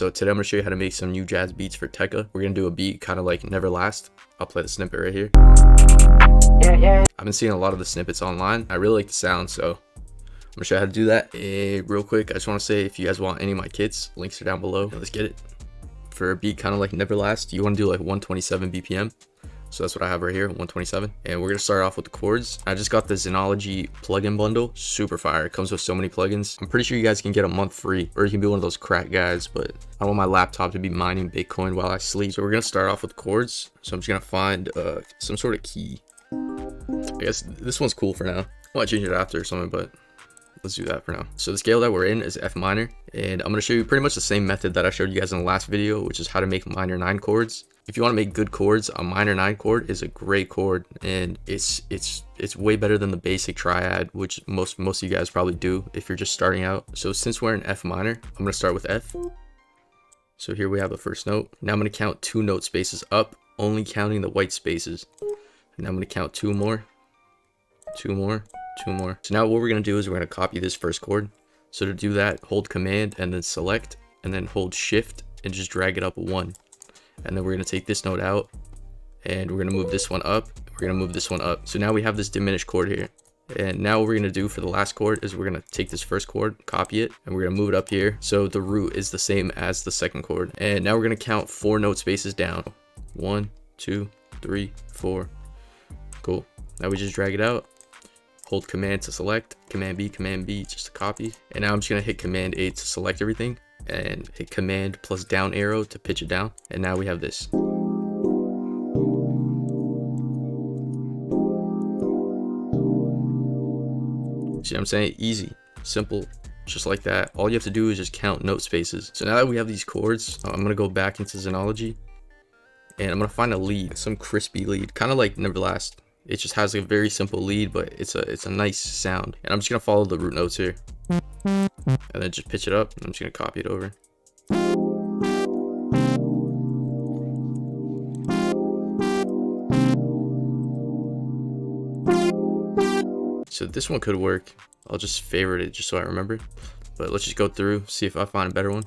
So today I'm going to show you how to make some new jazz beats for Tekka. We're going to do a beat kind of like Never Last. I'll play the snippet right here. I've been seeing a lot of the snippets online. I really like the sound, so I'm going to show you how to do that. Real quick, I just want to say if you guys want any of my kits, links are down below. Let's get it. For a beat kind of like Never Last, you want to do like 127 BPM. So that's what I have right here, 127. And we're going to start off with the chords. I just got the Xenology plugin bundle. Super fire. It comes with so many plugins. I'm pretty sure you guys can get a month free, or you can be one of those crack guys, but I don't want my laptop to be mining Bitcoin while I sleep. So we're going to start off with chords. So I'm just going to find some sort of key. I guess this one's cool for now. I might change it after or something, but let's do that for now. So the scale that we're in is F minor, and I'm going to show you pretty much the same method that I showed you guys in the last video, which is how to make minor 9 chords. If you want to make good chords, a minor 9 chord is a great chord, and it's way better than the basic triad, which most of you guys probably do if you're just starting out. So since we're in F minor, I'm going to start with F. So here we have the first note. Now I'm going to count 2 note spaces up, only counting the white spaces. And I'm going to count 2 more, 2 more, 2 more. So now what we're going to do is we're going to copy this first chord. So to do that, hold Command and then select, and then hold Shift and just drag it up 1. And then we're going to take this note out, and we're going to move this one up. We're going to move this one up. So now we have this diminished chord here. And now what we're going to do for the last chord is we're going to take this first chord, copy it, and we're going to move it up here. So the root is the same as the second chord. And now we're going to count 4 note spaces down. 1, 2, 3, 4. Cool. Now we just drag it out. Hold Command to select, Command B just to copy. And now I'm just going to hit Command A to select everything, and hit Command plus down arrow to pitch it down. And now we have this. See what I'm saying? Easy, simple, just like that. All you have to do is just count note spaces. So now that we have these chords, I'm going to go back into Xenology, and I'm going to find a lead, some crispy lead, kind of like Never Last. It just has a very simple lead, but it's a nice sound. And I'm just going to follow the root notes here, and then just pitch it up. I'm just going to copy it over. So this one could work. I'll just favorite it just so I remember. But let's just go through, see if I find a better one.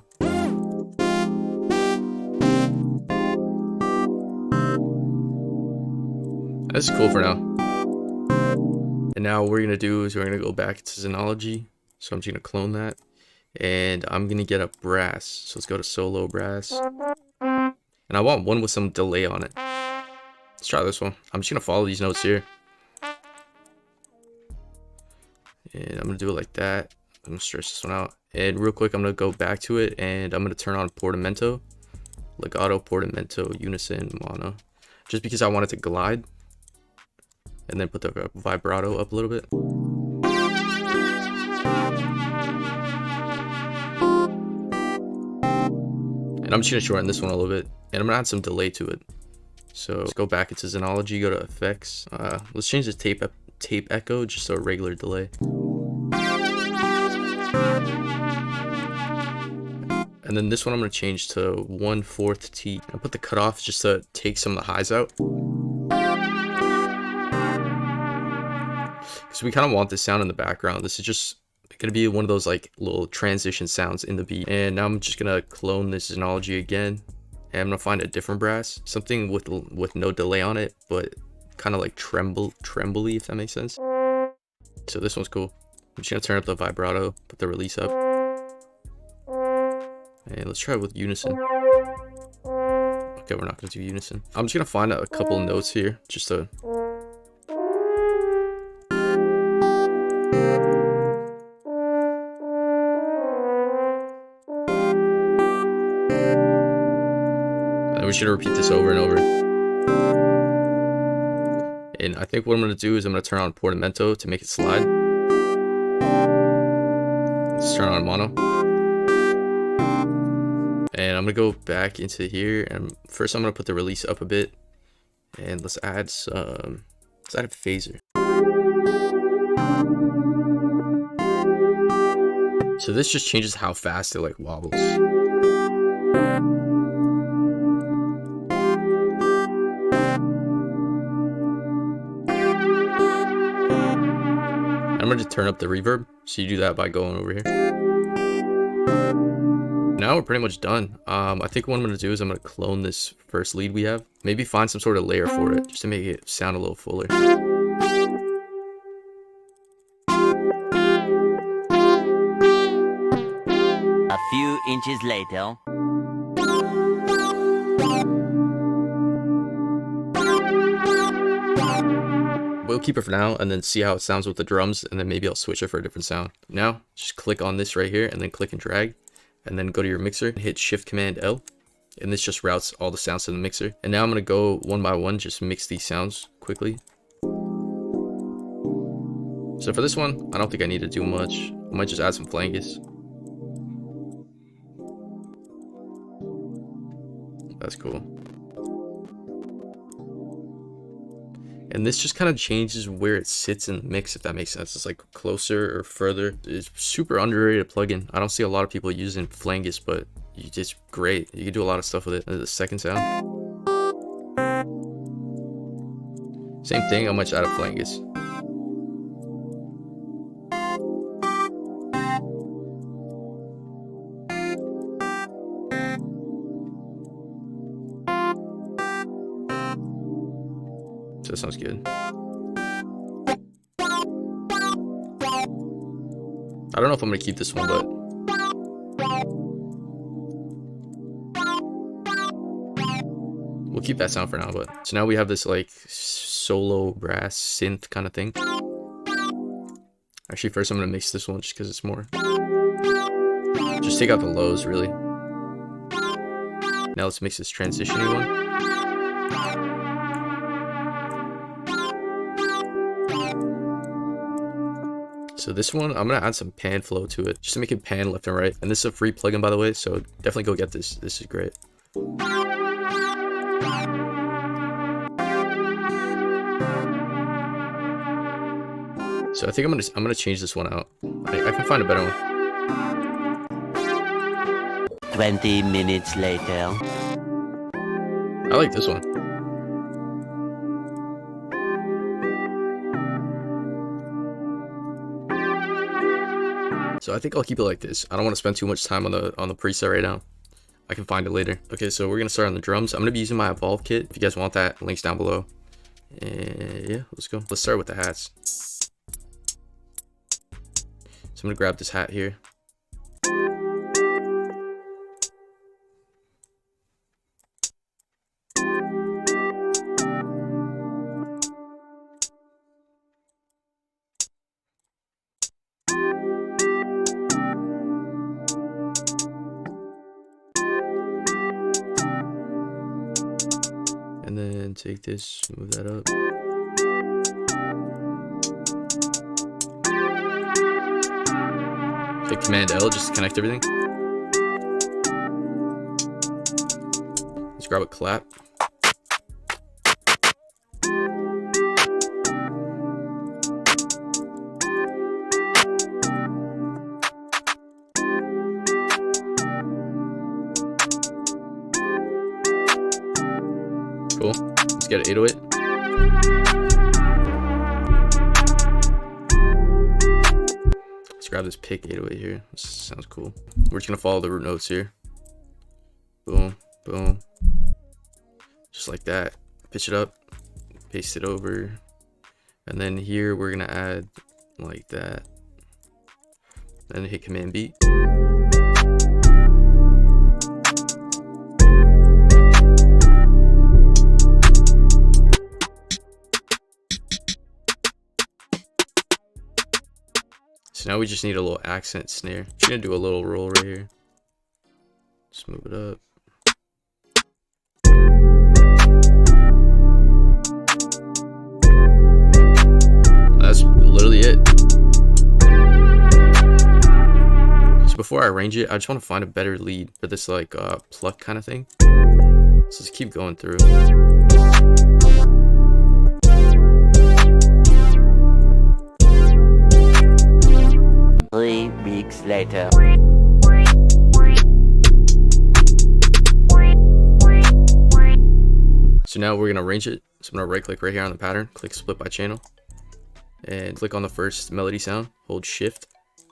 This is cool for now. And now what we're going to do is we're going to go back to Xenology. So I'm just going to clone that. And I'm going to get a brass. So let's go to solo brass. And I want one with some delay on it. Let's try this one. I'm just going to follow these notes here. And I'm going to do it like that. I'm going to stretch this one out. And real quick, I'm going to go back to it. And I'm going to turn on portamento. Legato, portamento, unison, mono. Just because I want it to glide. And then put the vibrato up a little bit. And I'm just going to shorten this one a little bit. And I'm going to add some delay to it. So let's go back into Xenology, go to effects. Let's change the tape echo just to a regular delay. And then this one I'm going to change to 1/4 T. I'll put the cutoff just to take some of the highs out. Because we kind of want this sound in the background. This is just going to be one of those like little transition sounds in the beat. And now I'm just going to clone this Xenology again. And I'm going to find a different brass. Something with no delay on it, but kind of like trembly, if that makes sense. So this one's cool. I'm just going to turn up the vibrato, put the release up. And let's try it with unison. Okay, we're not going to do unison. I'm just going to find a couple notes here just to... And we should repeat this over and over. And I think what I'm going to do is I'm going to turn on portamento to make it slide. Let's turn on mono. And I'm going to go back into here, and first I'm going to put the release up a bit. And let's add a phaser. So this just changes how fast it like wobbles. I'm going to turn up the reverb. So you do that by going over here. now we're pretty much done. I think what I'm gonna do is I'm gonna clone this first lead we have. Maybe find some sort of layer for it, just to make it sound a little fuller. A few inches later. We'll keep it for now and then see how it sounds with the drums, and then maybe I'll switch it for a different sound. Now, just click on this right here and then click and drag, and then go to your mixer and hit Shift Command L, and this just routes all the sounds to the mixer. And now I'm gonna go one by one, just mix these sounds quickly. So for this one, I don't think I need to do much. I might just add some flanges. That's cool. And this just kind of changes where it sits in the mix, if that makes sense. It's like closer or further. It's super underrated plugin. I don't see a lot of people using flanges, but it's great. You can do a lot of stuff with it. The second sound. Same thing, I might just add a flanges. So that sounds good. I don't know if I'm gonna keep this one, but we'll keep that sound for now. But so now we have this like solo brass synth kind of thing. Actually, first I'm gonna mix this one just because it's more. Just take out the lows, really. Now let's mix this transition-y one. So this one, I'm gonna add some pan flow to it, just to make it pan left and right. And this is a free plugin, by the way, so definitely go get this. This is great. So I think I'm gonna change this one out. I can find a better one. 20 minutes later. I like this one. So I think I'll keep it like this. I don't want to spend too much time on the preset right now. I can find it later. Okay, so we're gonna start on the drums. I'm gonna be using my Evolve kit. If you guys want that, links down below. And yeah, let's go. Let's start with the hats. So I'm gonna grab this hat here. And then take this, move that up. Hit Command L just to connect everything. Let's grab a clap. Cool. Let's get an 808. Let's grab this pick 808 here. This sounds cool. We're just gonna follow the root notes here. Boom, boom. Just like that. Pitch it up, paste it over. And then here we're gonna add like that. Then hit Command B. So now we just need a little accent snare. Just gonna do a little roll right here. Just move it up. That's literally it. So before I arrange it, I just want to find a better lead for this like pluck kind of thing. So let's keep going through. 3 weeks later. So now we're gonna arrange it. So I'm gonna right click right here on the pattern, click split by channel, and click on the first melody sound, hold shift,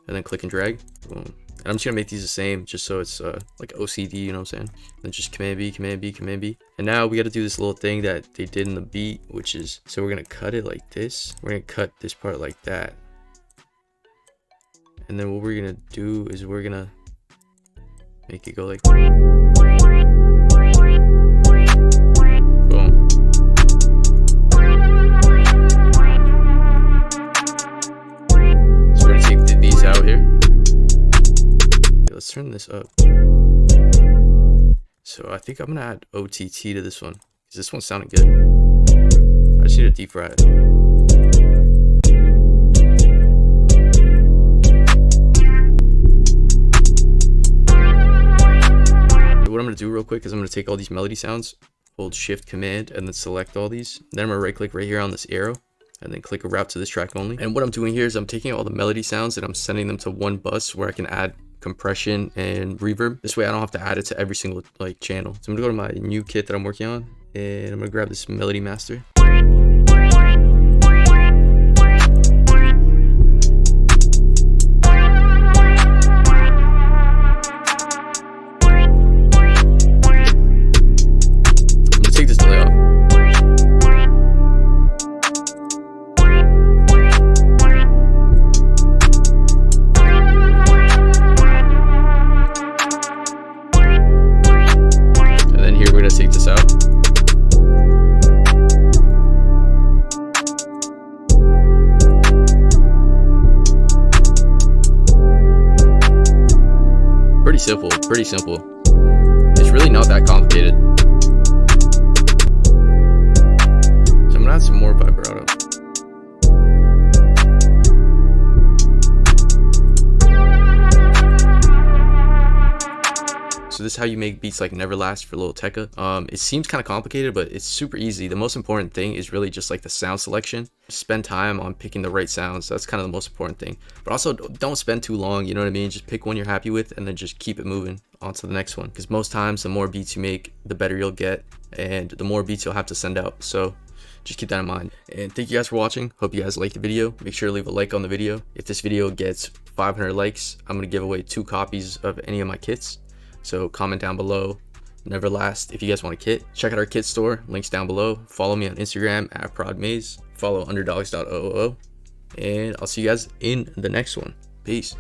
and then click and drag. Boom. And I'm just gonna make these the same just so it's like OCD, you know what I'm saying? And just Command B, Command B, Command B. And now we gotta do this little thing that they did in the beat, which is, so we're gonna cut it like this. We're gonna cut this part like that. And then what we're gonna do is we're gonna make it go like boom. So we're gonna take these out here. Okay, let's turn this up. So I think I'm gonna add OTT to this one because this one sounded good. I just need a deep fret. What I'm gonna do real quick is I'm gonna take all these melody sounds, hold Shift Command, and then select all these. Then I'm gonna right click right here on this arrow and then click a route to this track only. And what I'm doing here is I'm taking all the melody sounds and I'm sending them to one bus where I can add compression and reverb. This way I don't have to add it to every single like channel. So I'm gonna go to my new kit that I'm working on and I'm gonna grab this melody master. We're gonna take this out. Pretty simple, pretty simple. It's really not that complicated. So I'm gonna add some more vibrato. So this is how you make beats like Never Last for LIL TECCA. It seems kind of complicated, but it's super easy. The most important thing is really just like the sound selection. Spend time on picking the right sounds. That's kind of the most important thing. But also don't spend too long, you know what I mean? Just pick one you're happy with and then just keep it moving on to the next one. Because most times the more beats you make, the better you'll get and the more beats you'll have to send out. So just keep that in mind. And thank you guys for watching. Hope you guys liked the video. Make sure to leave a like on the video. If this video gets 500 likes, I'm going to give away 2 copies of any of my kits. So comment down below, Never Last, if you guys want a kit. Check out our kit store, links down below. Follow me on Instagram at prodmaze. Follow underdogs.oo. And I'll see you guys in the next one. Peace.